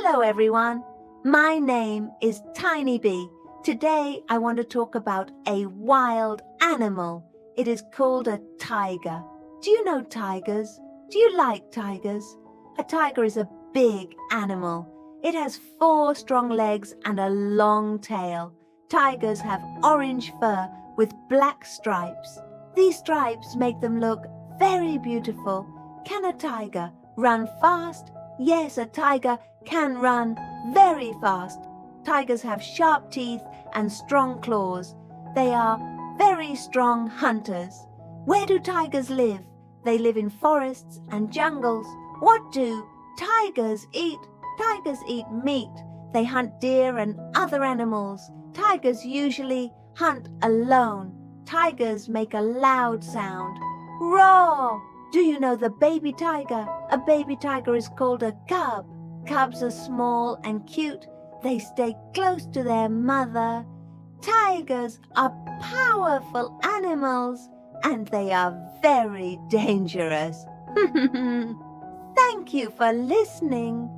Hello everyone, my name is Tiny Bee. Today I want to talk about a wild animal. It is called a tiger. Do you know tigers? Do you like tigers? A tiger is a big animal. It has 4 strong legs and a long tail. Tigers have orange fur with black stripes. These stripes make them look very beautiful. Can a tiger run fast? Yes, a tiger can run very fast. Tigers have sharp teeth and strong claws. They are very strong hunters. Where do tigers live? They live in forests and jungles. What do tigers eat? Tigers eat meat. They hunt deer and other animals. Tigers usually hunt alone. Tigers make a loud sound. Roar! Do you know the baby tiger? A baby tiger is called a cub. Cubs are small and cute. They stay close to their mother. Tigers are powerful animals and they are very dangerous. Thank you for listening.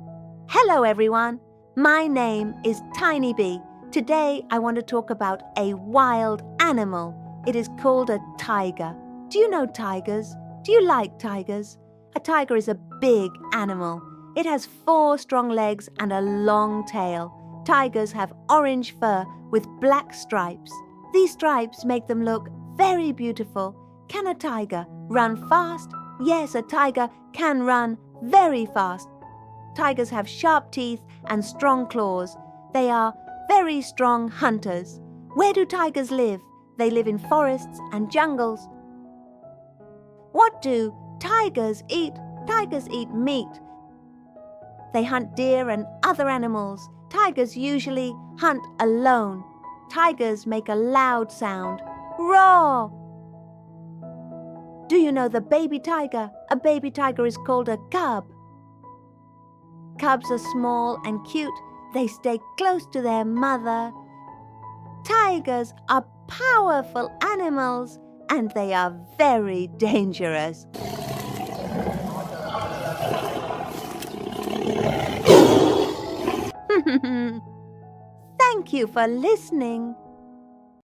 Hello everyone, my name is Tiny Bee. Today I want to talk about a wild animal. It is called a tiger. Do you know tigers? Do you like tigers? A tiger is a big animal. It has 4 strong legs and a long tail. Tigers have orange fur with black stripes. These stripes make them look very beautiful. Can a tiger run fast? Yes, a tiger can run very fast. Tigers have sharp teeth and strong claws. They are very strong hunters. Where do tigers live? They live in forests and jungles. What do tigers eat? Tigers eat meat. They hunt deer and other animals. Tigers usually hunt alone. Tigers make a loud sound. Roar! Do you know the baby tiger? A baby tiger is called a cub. Cubs are small and cute. They stay close to their mother. Tigers are powerful animals and they are very dangerous. Thank you for listening.